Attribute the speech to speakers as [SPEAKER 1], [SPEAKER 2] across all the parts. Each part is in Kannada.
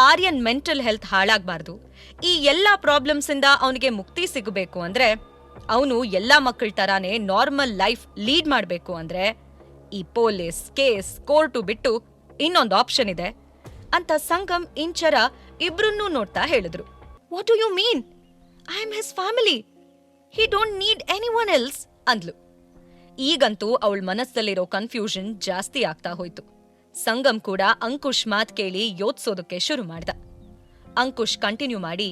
[SPEAKER 1] ಆರ್ಯನ್ ಮೆಂಟಲ್ ಹೆಲ್ತ್ ಹಾಳಾಗ್ಬಾರ್ದು, ಈ ಎಲ್ಲಾ ಪ್ರಾಬ್ಲಮ್ಸ್ ಇಂದ ಅವನಿಗೆ ಮುಕ್ತಿ ಸಿಗಬೇಕು ಅಂದ್ರೆ, ಅವನು ಎಲ್ಲಾ ಮಕ್ಕಳ ತರಾನೇ ನಾರ್ಮಲ್ ಲೈಫ್ ಲೀಡ್ ಮಾಡ್ಬೇಕು ಅಂದ್ರೆ ಈ ಪೊಲೀಸ್ ಕೇಸ್ ಕೋರ್ಟು ಬಿಟ್ಟು ಇನ್ನೊಂದು ಆಪ್ಷನ್ ಇದೆ ಅಂತ ಸಂಗಮ್ ಇಂಚರ ಇಬ್ರನ್ನೂ ನೋಡ್ತಾ ಹೇಳಿದ್ರು. What do you mean? I am his family, he don't need anyone else ಅಂದ್ಲು. ಈಗಂತೂ ಅವಳ ಮನಸ್ಸಲ್ಲಿರೋ ಕನ್ಫ್ಯೂಷನ್ ಜಾಸ್ತಿ ಆಗ್ತಾ ಹೋಯ್ತು. ಸಂಗಮ್ ಕೂಡ ಅಂಕುಶ್ ಮಾತ್ ಕೇಳಿ ಯೋಚಿಸೋದಕ್ಕೆ ಶುರು ಮಾಡ್ದ. ಅಂಕುಶ್ ಕಂಟಿನ್ಯೂ ಮಾಡಿ,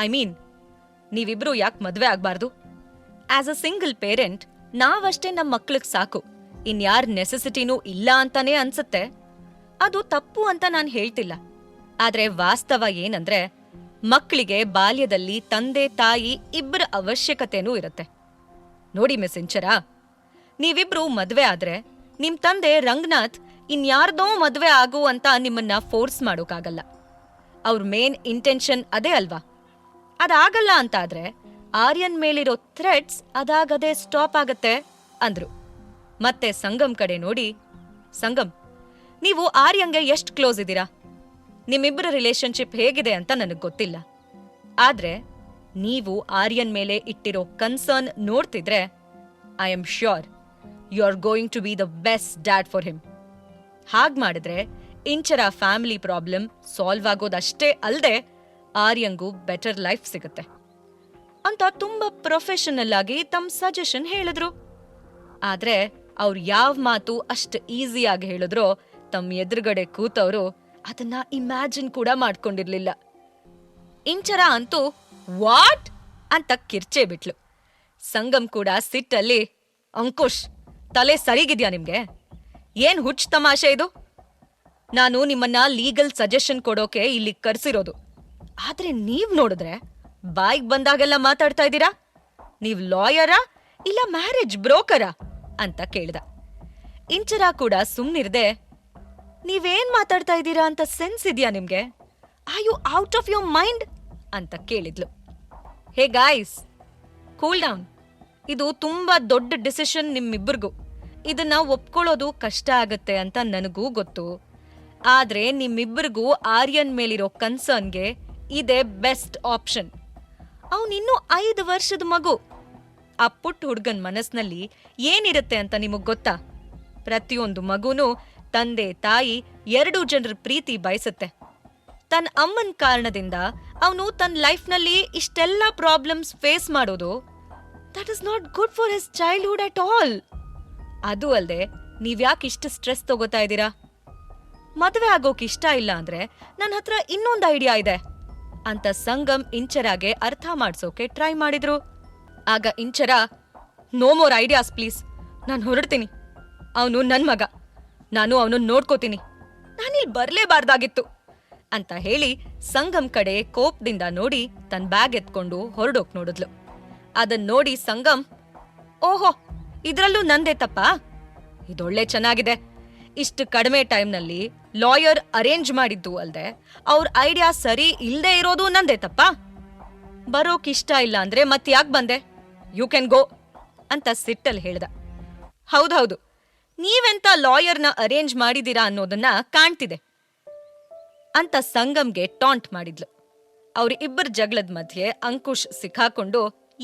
[SPEAKER 1] ಐ ಮೀನ್, ನೀವಿಬ್ರು ಯಾಕೆ ಮದ್ವೆ ಆಗ್ಬಾರ್ದು? ಆಸ್ ಅ ಸಿಂಗಲ್ ಪೇರೆಂಟ್ ನಾವಷ್ಟೇ ನಮ್ಮ ಮಕ್ಳಿಗ್ ಸಾಕು, ಇನ್ಯಾರ್ ನೆಸೆಸಿಟಿನೂ ಇಲ್ಲ ಅಂತಾನೆ ಅನ್ಸತ್ತೆ. ಅದು ತಪ್ಪು ಅಂತ ನಾನ್ ಹೇಳ್ತಿಲ್ಲ, ಆದ್ರೆ ವಾಸ್ತವ ಏನಂದ್ರೆ ಮಕ್ಕಳಿಗೆ ಬಾಲ್ಯದಲ್ಲಿ ತಂದೆ ತಾಯಿ ಇಬ್ಬರ ಅವಶ್ಯಕತೆನೂ ಇರುತ್ತೆ. ನೋಡಿ ಮಿಸ್ ಇಂಚರ, ನೀವಿಬ್ರು ಮದ್ವೆ ಆದ್ರೆ ನಿಮ್ ತಂದೆ ರಂಗನಾಥ್ ಇನ್ಯಾರ್ದೋ ಮದ್ವೆ ಆಗು ಅಂತ ನಿಮ್ಮನ್ನ ಫೋರ್ಸ್ ಮಾಡೋಕ್ಕಾಗಲ್ಲ. ಅವ್ರ ಮೇನ್ ಇಂಟೆನ್ಷನ್ ಅದೇ ಅಲ್ವಾ? ಅದಾಗಲ್ಲ ಅಂತಾದ್ರೆ ಆರ್ಯನ್ ಮೇಲಿರೋ ಥ್ರೆಟ್ಸ್ ಅದಾಗದೇ ಸ್ಟಾಪ್ ಆಗತ್ತೆ ಅಂದ್ರು. ಮತ್ತೆ ಸಂಗಮ್ ಕಡೆ ನೋಡಿ, ಸಂಗಮ್, ನೀವು ಆರ್ಯಂಗೆ ಎಷ್ಟು ಕ್ಲೋಸ್ ಇದ್ದೀರಾ? ನಿಮ್ಮಿಬ್ಬರ ರಿಲೇಶನ್ಶಿಪ್ ಹೇಗಿದೆ ಅಂತ ನನಗ್ ಗೊತ್ತಿಲ್ಲ, ಆದ್ರೆ ನೀವು ಆರ್ಯನ್ ಮೇಲೆ ಇಟ್ಟಿರೋ ಕನ್ಸರ್ನ್ ನೋಡ್ತಿದ್ರೆ I am sure you are going to be the best dad for him. ಹಾಗ್ ಮಾಡಿದ್ರೆ ಇಂಚರ ಫ್ಯಾಮಿಲಿ ಪ್ರಾಬ್ಲಮ್ ಸಾಲ್ವ್ ಆಗೋದಷ್ಟೇ ಅಲ್ದೆ ಆರ್ಯಂಗೂ ಬೆಟರ್ ಲೈಫ್ ಸಿಗುತ್ತೆ ಅಂತ ತುಂಬಾ ಪ್ರೊಫೆಷನಲ್ ಆಗಿ ತಮ್ಮ ಸಜೆಷನ್ ಹೇಳಿದ್ರು. ಆದ್ರೆ ಅವ್ರು ಯಾವ ಮಾತು ಅಷ್ಟು ಈಸಿಯಾಗಿ ಹೇಳಿದ್ರೋ ತಮ್ಮ ಎದುರುಗಡೆ ಕೂತವ್ರು ಅದನ್ನ ಇಮ್ಯಾಜಿನ್ ಕೂಡ ಮಾಡ್ಕೊಂಡಿರ್ಲಿಲ್ಲ. ಇಂಚರ ಅಂತೂ ವಾಟ್ ಅಂತ ಕಿರ್ಚೇ ಬಿಟ್ಲು. ಸಂಗಮ್ ಕೂಡ ಸಿಟ್ಟಲ್ಲಿ, ಅಂಕುಶ್, ತಲೆ ಸರಿಗಿದ್ಯಾ ನಿಮ್ಗೆ? ಏನ್ ಹುಚ್ಚ ತಮಾಷೆ ಇದು? ನಾನು ನಿಮ್ಮನ್ನ ಲೀಗಲ್ ಸಜೆಷನ್ ಕೊಡೋಕೆ ಇಲ್ಲಿ ಕರ್ಸಿರೋದು, ಆದ್ರೆ ನೀವ್ ನೋಡಿದ್ರೆ ಬಾಯ್ಗ್ ಬಂದಾಗೆಲ್ಲ ಮಾತಾಡ್ತಾ ಇದ್ದೀರಾ. ನೀವ್ ಲಾಯರಾ ಇಲ್ಲ ಮ್ಯಾರೇಜ್ ಬ್ರೋಕರಾ ಅಂತ ಕೇಳ್ದ. ಇಂಚರ ಕೂಡ ಸುಮ್ನಿರ್ದೆ, ನೀವೇನ್ ಮಾತಾಡ್ತಾ ಇದ್ದೀರಾ ಅಂತ ಸೆನ್ಸ್ ಇದೆಯಾ ನಿಮ್ಗೆ? Are you out of your mind ಅಂತ ಕೇಳಿದ್ಲು. Hey guys, cool down. ಇದು ತುಂಬಾ ದೊಡ್ಡ ಡಿಸಿಷನ್ ನಿಮ್ಮಿಬ್ಬರಿಗೂ. ಇದನ್ನ ಒಪ್ಕೊಳ್ಳೋದು ಕಷ್ಟ ಆಗತ್ತೆ ಅಂತ ನನಗೂ ಗೊತ್ತು, ಆದ್ರೆ ನಿಮ್ಮಿಬ್ಬರಿಗೂ ಆರ್ಯನ್ ಮೇಲಿರೋ ಕನ್ಸರ್ನ್ಗೆ ಇದೇ ಬೆಸ್ಟ್ ಆಪ್ಷನ್. ಅವನಿನ್ನೂ 5 ವರ್ಷದ ಮಗು. ಆ ಪುಟ್ಟ ಹುಡ್ಗನ್ ಮನಸ್ನಲ್ಲಿ ಏನಿರುತ್ತೆ ಅಂತ ನಿಮಗ್ ಗೊತ್ತಾ? ಪ್ರತಿಯೊಂದು ಮಗುನೂ ತಂದೆ ತಾಯಿ 2 ಜನರ ಪ್ರೀತಿ ಬಯಸುತ್ತೆ. ತನ್ನ ಅಮ್ಮನ್ ಕಾರಣದಿಂದ ಅವನು ತನ್ನ ಲೈಫ್ನಲ್ಲಿ ಇಷ್ಟೆಲ್ಲ ಪ್ರಾಬ್ಲಮ್ಸ್ ಫೇಸ್ ಮಾಡೋದು that is not good for his childhood at all. ಅದು ಅಲ್ದೆ ನೀವ್ಯಾಕೆ ಇಷ್ಟು ಸ್ಟ್ರೆಸ್ ತಗೋತಾ ಇದ್ದೀರಾ? ಮದುವೆ ಆಗೋಕ್ ಇಷ್ಟ ಇಲ್ಲ ಅಂದ್ರೆ ನನ್ನ ಹತ್ರ ಇನ್ನೊಂದು ಐಡಿಯಾ ಇದೆ ಅಂತ ಸಂಗಮ್ ಇಂಚರಾಗೆ ಅರ್ಥ ಮಾಡ್ಸೋಕೆ ಟ್ರೈ ಮಾಡಿದ್ರು. ಆಗ Inchara, no more ideas please, ನಾನು ಹೊರಡ್ತೀನಿ. ಅವನು ನನ್ ಮಗ, ನಾನು ಅವನನ್ನ ನೋಡ್ಕೋತೀನಿ, ನಾನಿಲ್ಲಿ ಬರ್ಲೇಬಾರ್ದಾಗಿತ್ತು ಅಂತ ಹೇಳಿ ಸಂಗಮ್ ಕಡೆ ಕೋಪದಿಂದ ನೋಡಿ ತನ್ನ ಬ್ಯಾಗ್ ಎತ್ಕೊಂಡು ಹೊರಡೋಕ್ ನೋಡಿದ್ಲು. ಅದನ್ ನೋಡಿ ಸಂಗಮ್, ಓಹೋ, ಇದ್ರಲ್ಲೂ ನಂದೇ ತಪ್ಪಾ? ಇದೊಳ್ಳೆ ಚೆನ್ನಾಗಿದೆ. ಇಷ್ಟು ಕಡಿಮೆ ಟೈಮ್ನಲ್ಲಿ ಲಾಯರ್ ಅರೇಂಜ್ ಮಾಡಿದ್ದು ಅಲ್ದೆ ಅವ್ರ ಐಡಿಯಾ ಸರಿ ಇಲ್ದೇ ಇರೋದು ನಂದೇ ತಪ್ಪಾ? ಬರೋಕ್ ಇಷ್ಟ ಇಲ್ಲ ಅಂದ್ರೆ ಮತ್ತ್ಯಾಕ್ ಬಂದೆ? ಯು ಕ್ಯಾನ್ ಗೋ ಅಂತ ಸಿಟ್ಟಲ್ಲಿ ಹೇಳ್ದ. ಹೌದೌದು, ನೀವೆಂತ ಲಾಯರ್ನ ಅರೇಂಜ್ ಮಾಡಿದೀರಾ ಅನ್ನೋದನ್ನ ಕಾಣ್ತಿದೆ ಅಂತ ಸಂಗಮ್ಗೆ ಟಾಂಟ್ ಮಾಡಿದ್ಲು. ಅವ್ರ ಇಬ್ಬರ ಜಗಳದ ಮಧ್ಯೆ ಅಂಕುಶ್ ಸಿಕ್ಕಾಕೊಂಡು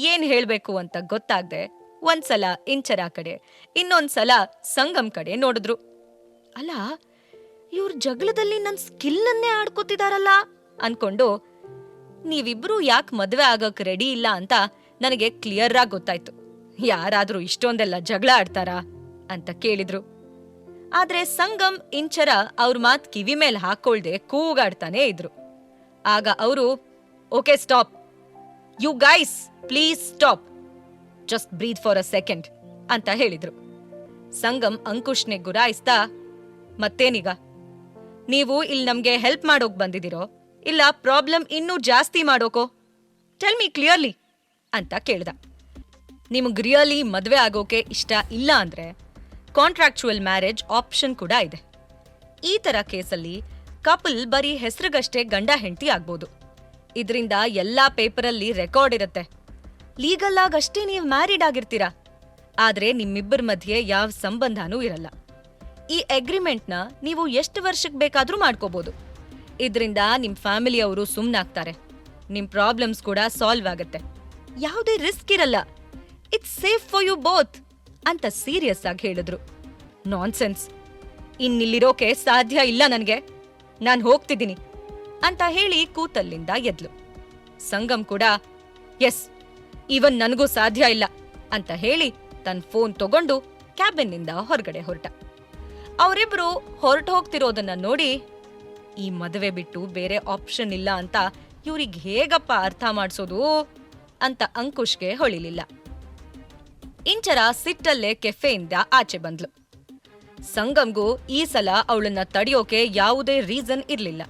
[SPEAKER 1] ಏನ್ ಹೇಳ್ಬೇಕು ಅಂತ ಗೊತ್ತಾಗ್ದೆ ಒಂದ್ಸಲ ಇಂಚರ ಕಡೆ ಇನ್ನೊಂದ್ಸಲ ಸಂಗಮ್ ಕಡೆ ನೋಡಿದ್ರು. ಅಲ್ಲ, ಇವ್ರ ಜಗಳದಲ್ಲಿ ನನ್ ಸ್ಕಿಲ್ನನ್ನೇ ಆಡ್ಕೋತಿದಾರಲ್ಲ ಅನ್ಕೊಂಡು, ನೀವಿಬ್ರು ಯಾಕೆ ಮದ್ವೆ ಆಗಕ್ ರೆಡಿ ಇಲ್ಲ ಅಂತ ನನಗೆ ಕ್ಲಿಯರ್ ಆಗಿ ಗೊತ್ತಾಯ್ತು. ಯಾರಾದ್ರೂ ಇಷ್ಟೊಂದೆಲ್ಲ ಜಗಳ ಆಡ್ತಾರಾ ಅಂತ ಕೇಳಿದ್ರು. ಆದ್ರೆ ಸಂಗಮ್ ಇಂಚರ ಅವ್ರ ಮಾತ್ ಕಿವಿ ಮೇಲೆ ಹಾಕೊಳ್ದೆ ಕೂಗಾಡ್ತಾನೆ ಇದ್ರು. ಆಗ ಅವರು, okay stop, you guys please stop, just breathe for a second ಅಂತ ಹೇಳಿದ್ರು. ಸಂಗಮ್ ಅಂಕುಶ್ನೆ ಗುರಾಯಿಸ್ತಾ, ಮತ್ತೇನೀಗ? ನೀವು ಇಲ್ಲಿ ನಮ್ಗೆ ಹೆಲ್ಪ್ ಮಾಡೋಕ್ ಬಂದಿದ್ದೀರೋ ಇಲ್ಲ ಪ್ರಾಬ್ಲಮ್ ಇನ್ನೂ ಜಾಸ್ತಿ ಮಾಡೋಕೋ? ಟೆಲ್ ಮಿ ಕ್ಲಿಯರ್ಲಿ ಅಂತ ಕೇಳ್ದ. ನಿಮಗ್ ರಿಯಲಿ ಮದ್ವೆ ಆಗೋಕೆ ಇಷ್ಟ ಇಲ್ಲ ಅಂದ್ರೆ ಕಾಂಟ್ರಾಕ್ಚುಯಲ್ ಮ್ಯಾರೇಜ್ ಆಪ್ಷನ್ ಕೂಡ ಇದೆ. ಈ ತರ ಕೇಸಲ್ಲಿ ಕಪಲ್ ಬರೀ ಹೆಸರಿಗಷ್ಟೇ ಗಂಡ ಹೆಂಡತಿ ಆಗ್ಬೋದು. ಇದರಿಂದ ಎಲ್ಲಾ ಪೇಪರಲ್ಲಿ ರೆಕಾರ್ಡ್ ಇರುತ್ತೆ. ಲೀಗಲ್ ಆಗಷ್ಟೇ ನೀವು ಮ್ಯಾರಿಡ್ ಆಗಿರ್ತೀರಾ, ಆದ್ರೆ ನಿಮ್ಮಿಬ್ಬರ ಮಧ್ಯೆ ಯಾವ ಸಂಬಂಧನೂ ಇರಲ್ಲ. ಈ ಅಗ್ರಿಮೆಂಟ್ನ ನೀವು ಎಷ್ಟು ವರ್ಷಕ್ಕೆ ಬೇಕಾದ್ರೂ ಮಾಡ್ಕೋಬಹುದು. ಇದ್ರಿಂದ ನಿಮ್ ಫ್ಯಾಮಿಲಿಯವರು ಸುಮ್ನಾಗ್ತಾರೆ, ನಿಮ್ ಪ್ರಾಬ್ಲಮ್ಸ್ ಕೂಡ ಸಾಲ್ವ್ ಆಗತ್ತೆ, ಯಾವುದೇ ರಿಸ್ಕ್ ಇರಲ್ಲ, it's safe for you both ಅಂತ ಸೀರಿಯಸ್ ಆಗಿ ಹೇಳಿದ್ರು. ನಾನ್ಸೆನ್ಸ್, ಇನ್ನಿಲ್ಲಿರೋಕೆ ಸಾಧ್ಯ ಇಲ್ಲ ನನ್ಗೆ, ನಾನ್ ಹೋಗ್ತಿದ್ದೀನಿ ಅಂತ ಹೇಳಿ ಕೂತಲ್ಲಿಂದ ಎದ್ಲು. ಸಂಗಮ್ ಕೂಡ ಎಸ್, ಇವನ್ ನನಗೂ ಸಾಧ್ಯ ಇಲ್ಲ ಅಂತ ಹೇಳಿ ತನ್ನ ಫೋನ್ ತಗೊಂಡು ಕ್ಯಾಬಿನ್ನಿಂದ ಹೊರಗಡೆ ಹೊರಟ. ಅವರಿಬ್ರು ಹೊರಟು ಹೋಗ್ತಿರೋದನ್ನ ನೋಡಿ ಈ ಮದುವೆ ಬಿಟ್ಟು ಬೇರೆ ಆಪ್ಷನ್ ಇಲ್ಲ ಅಂತ ಇವ್ರಿಗೆ ಹೇಗಪ್ಪ ಅರ್ಥ ಮಾಡ್ಸೋದು ಅಂತ ಅಂಕುಶ್ಗೆ ಹೊಳಿಲಿಲ್ಲ. ಇಂಚರ ಸಿಟ್ಟಲ್ಲೇ ಕೆಫೆಯಿಂದ ಆಚೆ ಬಂದ್ಲು. ಸಂಗಮ್ಗೂ ಈ ಸಲ ಅವಳನ್ನ ತಡೆಯೋಕೆ ಯಾವುದೇ ರೀಸನ್ ಇರ್ಲಿಲ್ಲ.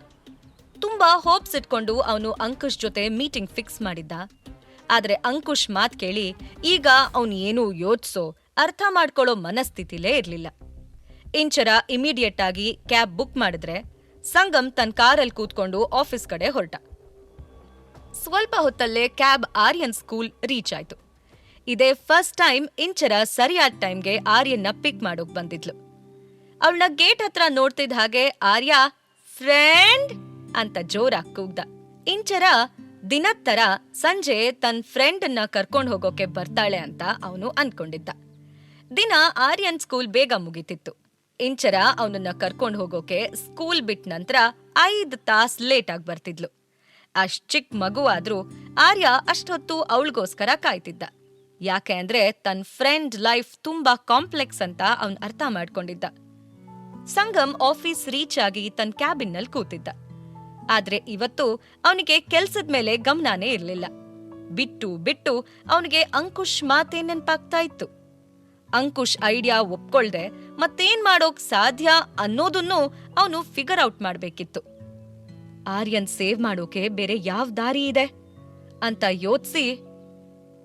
[SPEAKER 1] ತುಂಬಾ ಹೋಪ್ಸ್ ಇಟ್ಕೊಂಡು ಅವನು ಅಂಕುಶ್ ಜೊತೆ ಮೀಟಿಂಗ್ ಫಿಕ್ಸ್ ಮಾಡಿದ್ದ. ಆದ್ರೆ ಅಂಕುಶ್ ಮಾತ್ ಕೇಳಿ ಈಗ ಅವನು ಏನೂ ಯೋಚಿಸೋ, ಅರ್ಥ ಮಾಡ್ಕೊಳ್ಳೋ ಮನಸ್ಥಿತಿಲೇ ಇರ್ಲಿಲ್ಲ. ಇಂಚರ ಇಮಿಡಿಯೇಟ್ ಆಗಿ ಕ್ಯಾಬ್ ಬುಕ್ ಮಾಡಿದ್ರೆ ಸಂಗಮ್ ತನ್ನ ಕಾರಲ್ಲಿ ಕೂತ್ಕೊಂಡು ಆಫೀಸ್ ಕಡೆ ಹೊರಟ. ಸ್ವಲ್ಪ ಹೊತ್ತಲ್ಲೇ ಕ್ಯಾಬ್ ಆರ್ಯನ್ ಸ್ಕೂಲ್ ರೀಚ್ ಆಯ್ತು. ಇದೇ ಫಸ್ಟ್ ಟೈಮ್ ಇಂಚರ ಸರಿಯಾದ ಟೈಮ್ಗೆ ಆರ್ಯನ್ನ ಪಿಕ್ ಮಾಡೋಕ್ ಬಂದಿದ್ಲು. ಅವಳನ್ನ ಗೇಟ್ ಹತ್ರ ನೋಡ್ತಿದ್ದ ಹಾಗೆ ಆರ್ಯ ಫ್ರೆಂಡ್ ಅಂತ ಜೋರಾಗಿ ಕೂಗ್ದ. ಇಂಚರ ದಿನದ ತರ ಸಂಜೆ ತನ್ನ ಫ್ರೆಂಡನ್ನ ಕರ್ಕೊಂಡು ಹೋಗೋಕೆ ಬರ್ತಾಳೆ ಅಂತ ಅವನು ಅನ್ಕೊಂಡಿದ್ದ. ದಿನ ಆರ್ಯನ್ ಸ್ಕೂಲ್ ಬೇಗ ಮುಗಿತಿತ್ತು. ಇಂಚರ ಅವನನ್ನ ಕರ್ಕೊಂಡು ಹೋಗೋಕೆ ಸ್ಕೂಲ್ ಬಿಟ್ಟ ನಂತರ 5 ತಾಸು ಲೇಟ್ ಆಗಿ ಬರ್ತಿದ್ಲು. ಅಷ್ಟ್ ಚಿಕ್ಕ ಮಗು ಆದ್ರೂ ಆರ್ಯ ಅಷ್ಟೊತ್ತು ಅವಳಿಗೋಸ್ಕರ ಕಾಯ್ತಿದ್ದ. ಯಾಕೆ ಅಂದ್ರೆ ತನ್ನ ಫ್ರೆಂಡ್ ಲೈಫ್ ತುಂಬಾ ಕಾಂಪ್ಲೆಕ್ಸ್ ಅಂತ ಅವನ್ ಅರ್ಥ ಮಾಡ್ಕೊಂಡಿದ್ದ. ಸಂಗಮ್ ಆಫೀಸ್ ರೀಚ್ ಆಗಿ ತನ್ನ ಕ್ಯಾಬಿನ್ನಲ್ಲಿ ಕೂತಿದ್ದ. ಆದ್ರೆ ಇವತ್ತು ಅವನಿಗೆ ಕೆಲ್ಸದ ಮೇಲೆ ಗಮನನೇ ಇರ್ಲಿಲ್ಲ. ಬಿಟ್ಟು ಬಿಟ್ಟು ಅವನಿಗೆ ಅಂಕುಶ್ ಮಾತೇ ನೆನ್ಪಾಗ್ತಾ ಇತ್ತು. ಅಂಕುಶ್ ಐಡಿಯಾ ಒಪ್ಕೊಳ್ದೆ ಮತ್ತೇನ್ ಮಾಡೋಕ್ ಸಾಧ್ಯ ಅನ್ನೋದನ್ನು ಅವನು ಫಿಗರ್ ಔಟ್ ಮಾಡ್ಬೇಕಿತ್ತು. ಆರ್ಯನ್ ಸೇವ್ ಮಾಡೋಕೆ ಬೇರೆ ಯಾವ ದಾರಿ ಇದೆ ಅಂತ ಯೋಚಿಸಿ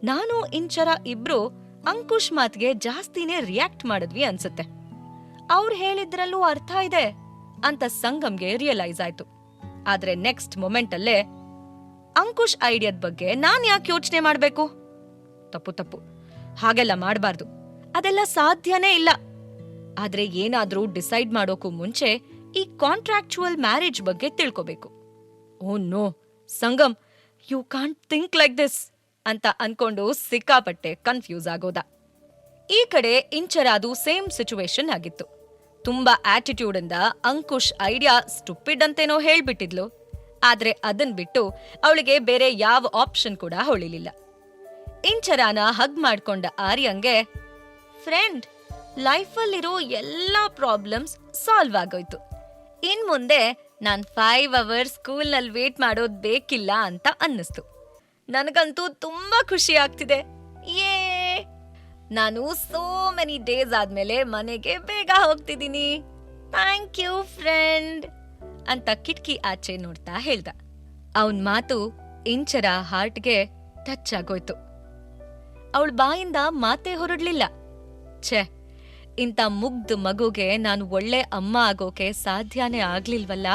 [SPEAKER 1] ನಾನು ಇಂಚರ ಇಬ್ರು ಅಂಕುಶ್ ಮಾತ್ಗೆ ಜಾಸ್ತಿನೇ ರಿಯಾಕ್ಟ್ ಮಾಡಿದ್ವಿ ಅನ್ಸುತ್ತೆ. ಅವ್ರು ಹೇಳಿದ್ರಲ್ಲೂ ಅರ್ಥ ಇದೆ ಅಂತ ಸಂಗಮ್ಗೆ ರಿಯಲೈಸ್ ಆಯ್ತು. ಆದ್ರೆ ನೆಕ್ಸ್ಟ್ ಮೊಮೆಂಟ್ ಅಲ್ಲೇ ಅಂಕುಶ್ ಐಡಿಯಾದ ಬಗ್ಗೆ ನಾನ್ ಯಾಕೆ ಯೋಚನೆ ಮಾಡ್ಬೇಕು? ತಪ್ಪು, ಹಾಗೆಲ್ಲ ಮಾಡಬಾರ್ದು, ಅದೆಲ್ಲ ಸಾಧ್ಯನೇ ಇಲ್ಲ. ಆದ್ರೆ ಏನಾದ್ರೂ ಡಿಸೈಡ್ ಮಾಡೋಕು ಮುಂಚೆ ಈ ಕಾಂಟ್ರಾಕ್ಚುವಲ್ ಮ್ಯಾರೇಜ್ ಬಗ್ಗೆ ತಿಳ್ಕೋಬೇಕು. Oh no Sangam, you can't think like this ಅಂತ ಅನ್ಕೊಂಡು ಸಿಕ್ಕಾಪಟ್ಟೆ ಕನ್ಫ್ಯೂಸ್ ಆಗೋದ. ಈ ಕಡೆ ಇಂಚರಾದು ಸೇಮ್ ಸಿಚುವೇಶನ್ ಆಗಿತ್ತು. ತುಂಬಾ ಆಟಿಟ್ಯೂಡ್ ಇಂದ ಅಂಕುಶ್ ಐಡಿಯಾ ಸ್ಟುಪಿಡ್ ಅಂತೇನೋ ಹೇಳ್ಬಿಟ್ಟಿದ್ಲು. ಆದ್ರೆ ಅದನ್ ಬಿಟ್ಟು ಅವಳಿಗೆ ಬೇರೆ ಯಾವ ಆಪ್ಷನ್ ಕೂಡ ಹೊಳಿಲಿಲ್ಲ. ಇಂಚರಾನ ಹಗ್ ಮಾಡ್ಕೊಂಡ ಆರ್ಯಂಗೆ ಫ್ರೆಂಡ್, ಲೈಫಲ್ಲಿರೋ ಎಲ್ಲಾ ಪ್ರಾಬ್ಲಮ್ಸ್ ಸಾಲ್ವ್ ಆಗೋಯ್ತು. ಇನ್ ಮುಂದೆ ನಾನ್ 5 ಅವರ್ಸ್ ಸ್ಕೂಲ್ನಲ್ಲಿ ವೇಟ್ ಮಾಡೋದ್ ಬೇಕಿಲ್ಲ ಅಂತ ಅನ್ನಿಸ್ತು. ನನಗಂತೂ ತುಂಬಾ ಖುಷಿ ಆಗ್ತಿದೆ. ಯೇ, ನಾನು ಸೋ ಮೆನಿ ಡೇಸ್ ಆದ್ಮೇಲೆ ಮನೆಗೆ ಬೇಗ ಹೋಗ್ತಿದ್ದೀನಿ. ಥ್ಯಾಂಕ್ ಯು ಫ್ರೆಂಡ್ ಅಂತ ಕಿಟಕಿ ಆಚೆ ನೋಡ್ತಾ ಹೇಳ್ದ. ಅವನ್ ಮಾತು ಇಂಚರ ಹಾರ್ಟ್ಗೆ ಟಚ್ ಆಗೋಯ್ತು. ಅವಳ ಬಾಯಿಂದ ಮಾತೇ ಹೊರಡ್ಲಿಲ್ಲ. ಛೆ, ಇಂಥ ಮುಗ್ಧ ಮಗುಗೆ ನಾನು ಒಳ್ಳೆ ಅಮ್ಮ ಆಗೋಕೆ ಸಾಧ್ಯನೇ ಆಗ್ಲಿಲ್ವಲ್ಲ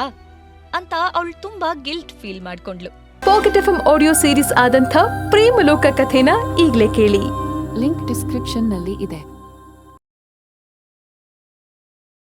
[SPEAKER 1] ಅಂತ ಅವಳು ತುಂಬಾ ಗಿಲ್ಟ್ ಫೀಲ್ ಮಾಡ್ಕೊಂಡ್ಲು.
[SPEAKER 2] ಪಾಕೆಟ್ ಎಫ್ಎಂ ಆಡಿಯೋ ಸೀರೀಸ್ ಆದಂಥ ಪ್ರೇಮಲೋಕ ಕಥೆನ ಈಗ್ಲೇ ಕೇಳಿ. ಲಿಂಕ್ ಡಿಸ್ಕ್ರಿಪ್ಷನ್ ನಲ್ಲಿ ಇದೆ.